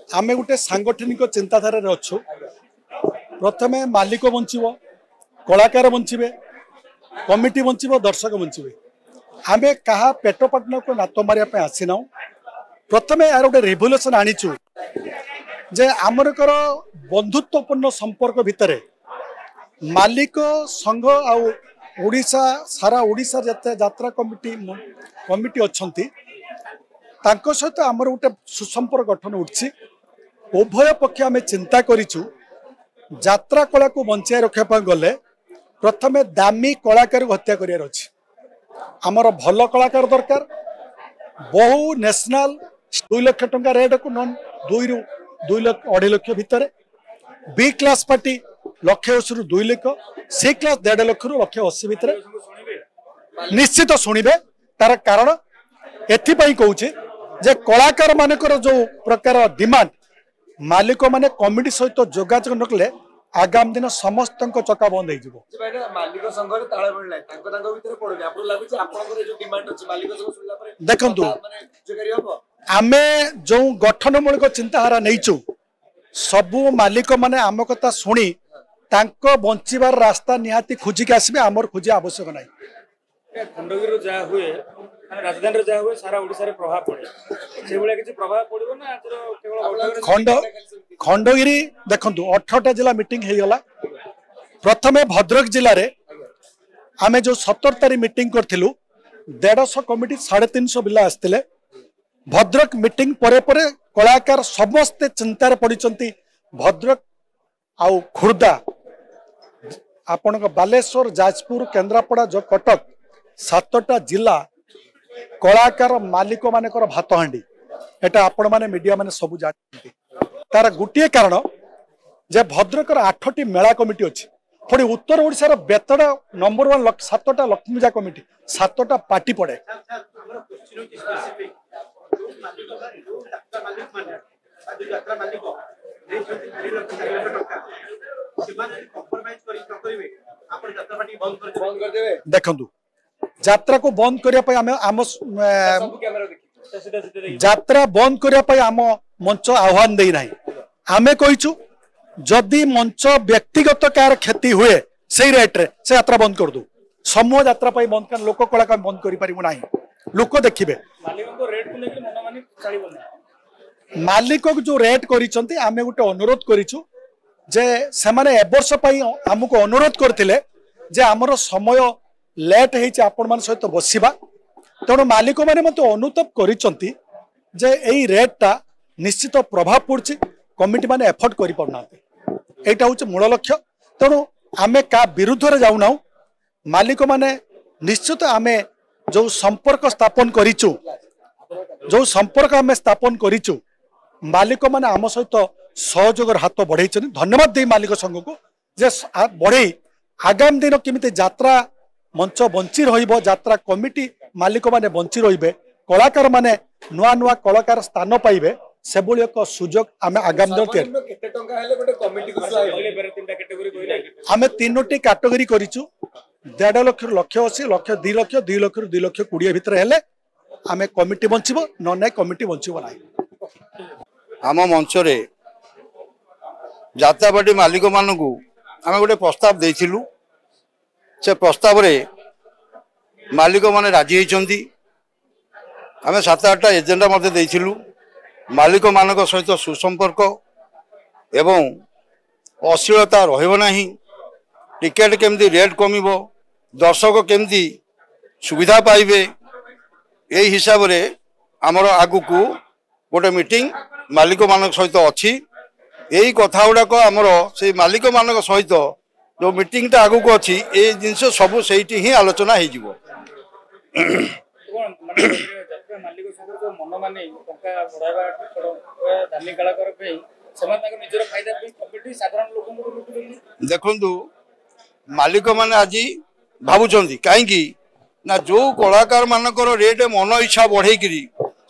आमे गोटे सांगठनिक चिंताधारा अच्छु प्रथम मालिक बंचब कलाकार बंचे कमिटी बंचब दर्शक बंचे आमे क्या पेट पाटन को नात मारे आसीना प्रथम यार गोटे रिभल्यूशन आनीचु जे आमरकर बंधुत्वपूर्ण संपर्क भितर मालिक संघ आड़शा सारा ओडिशा यात्रा कमिटी कमिटी अच्छी सहित आमर गोटे सुसंपर्क गठन उठी उभय पक्ष आम चिंता करूँ यात्रा कला को बचाई रखापी गले प्रथम दामी कलाकार हत्या करार अच्छी आमर भल कलाकार दरकार बहु नेशनल 2 लाख टंका रेट को नन 2 लाख 2.5 लाख भितर बी क्लास पार्टी 1,80,000 रु 2 लाख सी क्लास 1.5 लाख रु 1,80,000 भितर निश्चित शुणिबे तार कारण एथिपाई कहूचे जे कलाकार मानकर जो प्रकार डिमांड मालिक माने कमिटी सहित जोगाजोग नकले आगामी दिन समस्त चका बंद हो देखु आमे जो गठनमूलक चिंताधारा नहीं सबू मालिक माने आम कथा शुणी बंचार रास्ता निहाती खोजिक आसबे आमर खोजा आवश्यक ना खंडगिरी जहाँ हुए राजधानी जहाँ हुए सारा ओडिशा रे प्रभाव पड़े से किसी प्रभाव पड़ो ना केवल खंडगिरी देखु 18टा जिला मीटिंग हो गला प्रथमे भद्रक जिले में आमे जो 17 तारीख मीटिंग करथिलु 150 कमिटी 350 पिला आस्तिले भद्रक मीटिंग परे परे कलाकार समस्ते चिंतार पड़िचंती भद्रक आउ खुर्दा आपण बालेश्वर जाजपुर केन्द्रापड़ा जो कटक 7टा जिला कलाकार मालिक मानकर भात हांडी एटा आपण माने मीडिया माने सब जानते तार गोटे कारण जे भद्रकर 8टी मेला कमिटी अच्छी पुणी उत्तर ओडिशार बेतड़ा नंबर 1 7टा लक्ष्मीजा कमिटी 7टा पार्टी पड़े देखु यात्रा को बंद करने यात्रा बंद करने आम मंच आह्वान देना आमे कहीचु जदि मंच व्यक्तिगत कार क्षति हुए से रेट्रे से यात्रा बंद कर दो समूह यात्रा बंद कर लोक कलाकार बंद करना लोक देखिए मालिक जो रेट करिसंती आमे गोटे अनुरोध करिछु जे सेमाने एबर्ष पई हमको अनुरोध करथिले जे हमर समय लेट हेछि आपण मान सहित बसिबा तेणु मालिक माने मते अनुताप करिसंती जे एई रेटटा निश्चित प्रभाव पड़छि कमिटी माने एफर्ट करि पड़नाते एटा होछि मूल लक्ष्य तेणु आमे का विरुद्ध रे जाउना मालिक माने निश्चित आमे जो संपर्क स्थापन करिछु जो संपर्क आमे स्थापन करिछु मालिक माने आम सहित सहयोग हाथ बढ़े धन्यवाद दे मालिक संघ को जे बढ़े आगामी दिन केमिति यात्रा मंच बंची रहिबो यात्रा कमिटी मालिक माने बंची रहिबे कलाकार माने नुआ नुआ कलाकार स्थान पाइबे से भली एक सुजोग आमे आगामी दिन आमे 3टी कैटेगरी करिछु 1.5 लाख 1,80,000 लाख 2 लाख 2 लाख 2 लाख 20 भितर हेले आमे कमिटी बंचिबो न नै कमिटी बंचिबो नै आम मंच यात्रा पार्टी मालिक मानू आम गोटे प्रस्ताव देइथिलु से प्रस्ताव रे मालिक माने राजी होती आम 7-8टा एजेंडा मध्य देइथिलु मालिक मानक सहित सुसंपर्क एवं अश्लीलता रहिबो नाही टिकेट केमती रेट कमिबो दर्शक केमती सुविधा पाइबे यही हिसाब रे आमर आगु को गोटे मीटिंग मालिक मान सहित अच्छी यही कथा गुड़ाक आमर से मालिक मान सहित जो मीटिंगटा आगु को अच्छी ये जिनस सब से ही आलोचना हो देखु मालिक मैंने आज भावुं कहीं ना जो कलाकार मानकर रेट मन इच्छा बढ़े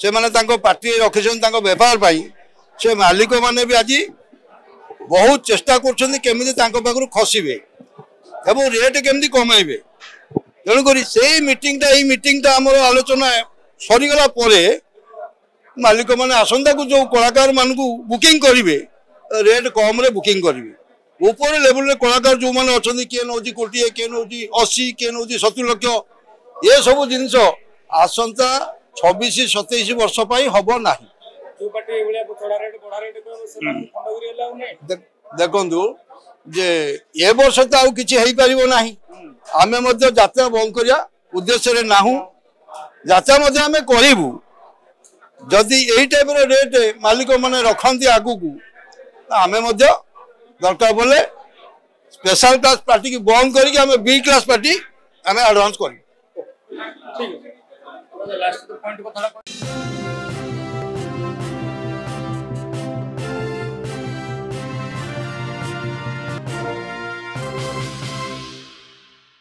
से माने पार्टी रखिछन बेपार पाई से मालिक माने भी आज बहुत चेष्टा कर खसबे एवं रेट केमती कमाइबे तेणुक से मीटिंगटा आमर आलोचना सरीगला मालिक मैंने आसंता को जो कलाकार मान बुकिंग करेंगे रेट कम रे बुकिंग करेंगे ऊपर लेवल कलाकार जो मैंने अच्छा किए नौ कोटी किए नौ 80 किए नौ 70 लक्ष ये सब जिन आसंता 26-27 वर्ष हम ना देखु जे ए वर्ष तो आउ किछि हेई परिबो नाही आमे मध्य यात्रा बंद करिया उद्देश्य रे नाहु यात्रा मध्य आमे करिबु जदि एई टाइप रे रेट मालिक माने रखंती आगु को आमे मध्य दरकार बोले स्पेशल क्लास पार्टी की बंद करी आमे बी क्लास पार्टी आमे एडवांस करी ठीक है लास्ट पॉइंट को थोड़ा